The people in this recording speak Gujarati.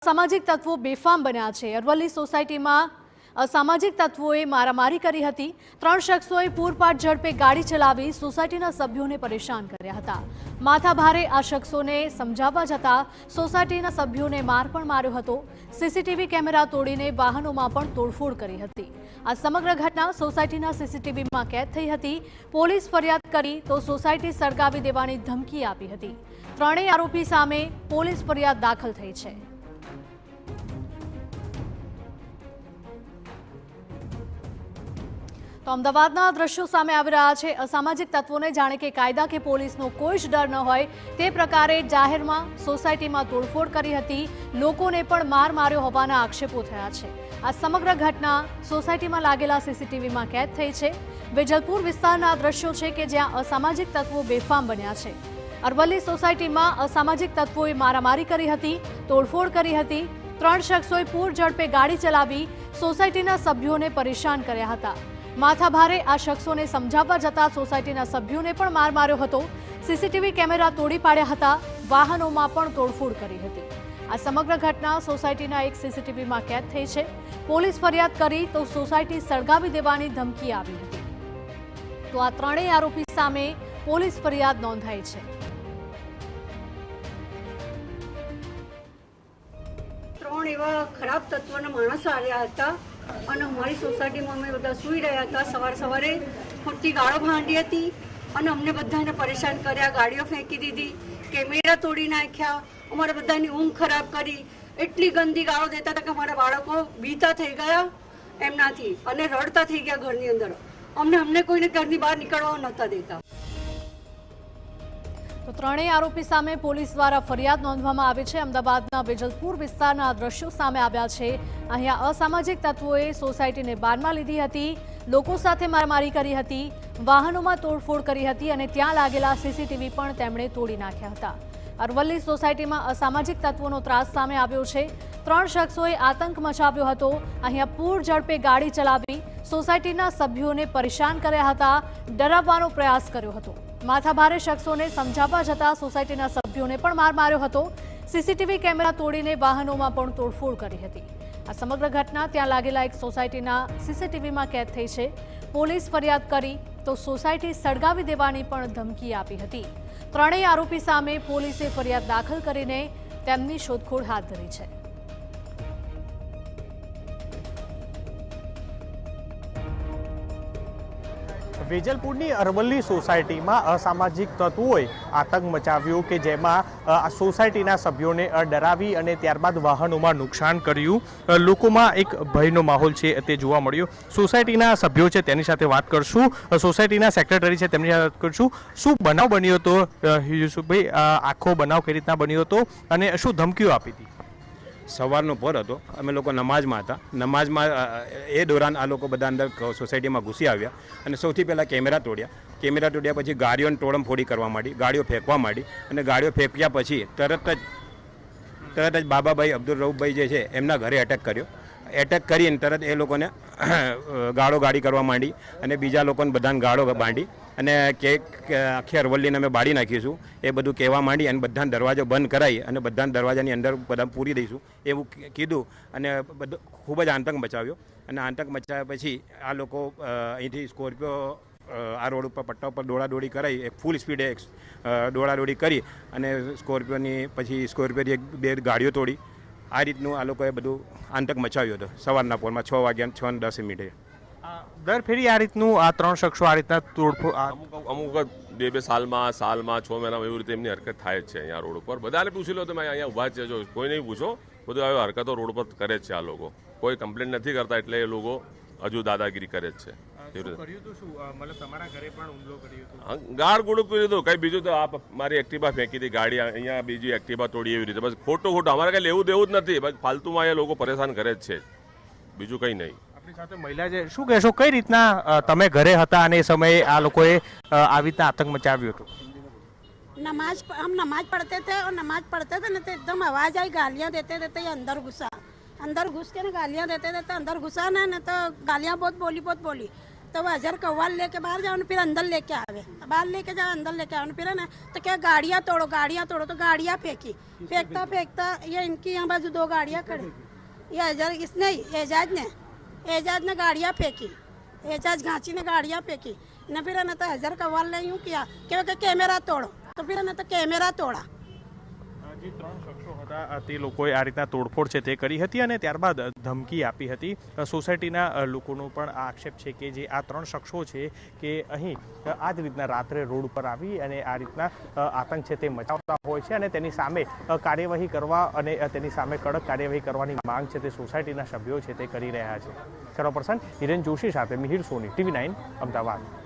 અસામાજિક તત્વો બેફામ બન્યા છે। અરવલ્લી સોસાયટીમાં અસામાજિક તત્વોએ મારામારી કરી હતી। 3 શખ્સોએ પૂરપાટ ઝડપે ગાડી ચલાવી સોસાયટીના સભ્યોને પરેશાન કર્યા હતા। માથાભારે આ શખ્સોને સમજાવવા જતાં સોસાયટીના સભ્યોને માર પણ માર્યો હતો। સીસીટીવી કેમેરા તોડીને વાહનોમાં પણ તોડફોડ કરી હતી। આ સમગ્ર ઘટના સોસાયટીના સીસીટીવીમાં કેદ થઈ હતી। પોલીસ ફરિયાદ કરી તો સોસાયટી સળગાવી દેવાની ધમકી આપી હતી। ત્રણેય આરોપી સામે પોલીસ ફરિયાદ દાખલ થઈ છે। તો અમદાવાદના દ્રશ્યો સામે આવી રહ્યા છે। અસામાજિક તત્વોને જાણે કે કાયદા કે પોલીસનો કોઈ જ ડર ન હોય તે પ્રકારે જાહેરમાં સોસાયટીમાં તોડફોડ કરી હતી। લોકોને પણ માર માર્યો હોવાના આક્ષેપો થયા છે। આ સમગ્ર ઘટના સોસાયટીમાં લાગેલા સીસીટીવીમાં કેદ થઈ છે। વેજલપુર વિસ્તારના દ્રશ્યો છે કે જ્યાં અસામાજિક તત્વો બેફામ બન્યા છે। અરવલ્લી સોસાયટીમાં અસામાજિક તત્વોએ મારામારી કરી હતી, તોડફોડ કરી હતી। 3 શખ્સોએ પૂર ઝડપે ગાડી ચલાવી સોસાયટીના સભ્યોને પરેશાન કર્યા હતા। માથાભારે આ શખ્સોને સમજાવવા જતાં સોસાયટીના સભ્યોને પણ માર માર્યો હતો। સીસીટીવી કેમેરા તોડી પાડ્યા હતા। વાહનોમાં પણ તોડફોડ કરી હતી। આ સમગ્ર ઘટના સોસાયટીના એક સીસીટીવીમાં કેદ થઈ છે। પોલીસ ફરિયાદ કરી તો સોસાયટી સળગાવી દેવાની ધમકી આવી હતી। તો આ ત્રણેય આરોપી સામે પોલીસ ફરિયાદ નોંધાઈ છે। 3 એવા ખરાબ તત્વોના માણસો આવ્યા હતા અને અમારી સોસાયટીમાં અમે બધા સૂઈ રહ્યા હતા। સવારે ખોટી ગાળો ભાંડી હતી અને અમને બધાને પરેશાન કર્યા। ગાડીઓ ફેંકી દીધી, કેમેરા તોડી નાખ્યા, અમારા બધાની ઊંઘ ખરાબ કરી। એટલી ગંદી ગાળો દેતા હતા કે અમારા બાળકો બીતા થઈ ગયા એમનાથી અને રડતા થઈ ગયા ઘરની અંદર। અમને કોઈને ઘરની બહાર નીકળવા નહોતા દેતા। તો ત્રણેય આરોપી સામે પોલીસ દ્વારા ફરિયાદ નોંધવામાં આવી છે। અમદાવાદના વેજલપુર વિસ્તારના દ્રશ્યો સામે આવ્યા છે। અહીંયા અસામાજિક તત્વોએ સોસાયટીને બાનમાં લીધી હતી, લોકો સાથે મારામારી કરી હતી, વાહનોમાં તોડફોડ કરી હતી અને ત્યાં લાગેલા સીસીટીવી પણ તેમણે તોડી નાખ્યા હતા। અરવલ્લી સોસાયટીમાં અસામાજિક તત્વોનો ત્રાસ સામે આવ્યો છે। 3 શખ્સોએ આતંક મચાવ્યો હતો। અહીંયા પૂર ઝડપે ગાડી ચલાવી સોસાયટીના સભ્યોને પરેશાન કર્યા હતા, ડરાવવાનો પ્રયાસ કર્યો હતો। માથાભારે શખ્સોને સમજાવવા જતાં સોસાયટીના સભ્યોને પણ માર માર્યો હતો। સીસીટીવી કેમેરા તોડીને વાહનોમાં પણ તોડફોડ કરી હતી। આ સમગ્ર ઘટના ત્યાં લાગેલા એક સોસાયટીના સીસીટીવીમાં કેદ થઈ છે। પોલીસ ફરિયાદ કરી તો સોસાયટી સળગાવી દેવાની પણ ધમકી આપી હતી। ત્રણેય આરોપી સામે પોલીસે ફરિયાદ દાખલ કરીને તેમની શોધખોળ હાથ ધરી છે। વેજલપુરની અરવલ્લી સોસાયટીમાં અસામાજિક તત્વોએ આતંક મચાવ્યો કે જેમાં સોસાયટીના સભ્યોને ડરાવી અને ત્યારબાદ વાહનોમાં નુકસાન કર્યું। લોકોમાં એક ભયનો માહોલ છે તે જોવા મળ્યો। સોસાયટીના સભ્યો છે તેની સાથે વાત કરશું। સોસાયટીના સેક્રેટરી છે તેમની સાથે વાત કરશું। શું બનાવ બન્યો હતો યુસુફભાઈ? આખો બનાવ કઈ રીતના બન્યો હતો અને શું ધમકીઓ આપી હતી? સવારનો પર હતો, અમે લોકો નમાઝમાં હતા। નમાઝમાં એ દોરાન આ લોકો બધા અંદર સોસાયટીમાં ઘૂસી આવ્યા અને સૌથી પહેલાં કેમેરા તોડ્યા। કેમેરા તોડ્યા પછી ગાડીઓને તોડમફોડી કરવા માંડી, ગાડીઓ ફેંકવા માંડી અને ગાડીઓ ફેંક્યા પછી તરત જ બાબાભાઈ અબ્દુલ રઉફભાઈ જે છે એમના ઘરે એટેક કર્યો। એટેક કરીને તરત એ લોકોને ગાળો ગાડી કરવા માંડી અને બીજા લોકોને બધાને ગાળો બાંધી અને આખી અરવલ્લીને અમે બાળી નાખીશું એ બધું કહેવા માંડી અને બધાને દરવાજો બંધ કરાવી અને બધાને દરવાજાની અંદર બધા પૂરી દઈશું એવું કીધું અને બધું ખૂબ જ આતંક મચાવ્યો। અને આતંક મચાવ્યા પછી આ લોકો અહીંથી સ્કોર્પિયો આ રોડ ઉપર પટ્ટા ઉપર દોડાદોડી કરાવી, એક ફૂલ સ્પીડે દોડાદોડી કરી અને સ્કોર્પિયોની એક બે ગાડીઓ તોડી। આ રીતનું આ લોકોએ બધું આતંક મચાવ્યો હતો સવારના પોરમાં 6 વાગ્યા 6:10 દર ફેરી આ રીતનું આ 3 શખ્સો આ રીતના તોડફોડ અમુક 2 સાલમાં 6 મહિનામાં એવી રીતે એમની હરકત થાય જ છે। અહીંયા રોડ ઉપર બધાને પૂછી લો તમે, અહીંયા ઊભા છે, જો કોઈ નહીં પૂછો, બધું આવી હરકતો રોડ પર કરે જ છે। આ લોકો કોઈ કમ્પ્લેન નથી કરતા એટલે એ લોકો હજુ દાદાગીરી કરે જ છે। ગાળ ગુડ કર્યું હતું, કઈ બીજું તો આ મારી એક્ટિવા ફેંકી હતી, ગાડી અહીંયા બીજી એક્ટિવા તોડી, એવી રીતે બસ ખોટું અમારે કઈ લેવું દેવું જ નથી, બસ ફાલતુમાં એ લોકો પરેશાન કરે જ છે, બીજું કઈ નહીં। સાથે મહિલા છે, શું કહેશો કઈ રીતના તમે ઘરે હતા અને એ સમયે આ લોકોએ આવી રીતના આતંક મચાવ્યો હતો? हम नमाज पढ़ते थे और नमाज पढ़ते थे ना तो एकदम आवाज़ आई, गालियाँ देते देते अंदर घुसा। अंदर घुस के ना गालियाँ देते देते अंदर घुसा ना तो गालियाँ बहुत बोली तो वो 1000 कव्वाल लेके बाहर जाओ फिर अंदर लेके आवे, बाहर लेके जाओ अंदर लेके आओ फिर है ना तो क्या गाड़ियाँ तोड़ो तो गाड़ियाँ फेंकता ये इनकी यहाँ बाजू 2 गाड़ियाँ खड़ी, ये 1000 इसने एजाज ने गाड़ियाँ फेंकी, एजाज घांची ने गाड़ियाँ फेंकी न फिर है ना तो 1000 कव्वाल ने यूँ किया क्योंकि कैमरा तोड़ो तो फिर है ना तो कैमरा तोड़ा। જે 3 શખ્સો હતા તે લોકોએ આ રીતના તોડફોડ છે તે કરી હતી અને ત્યારબાદ ધમકી આપી હતી. સોસાયટીના લોકોનો પણ આ આક્ષેપ છે કે જે આ 3 શખ્સો છે કે અહીં આ જ રીતના રાત્રે રોડ ઉપર આવી અને આ રીતના આતંક છે તે મચાવતા હોય છે અને તેની સામે કાર્યવાહી કરવા અને તેની સામે કડક કાર્યવાહી કરવાની માંગ છે તે સોસાયટીના સભ્યો છે તે કરી રહ્યા છે. કેમેરા પર્સન હિરેન જોશી સાથે મિહિર સોની, TV9 અમદાવાદ.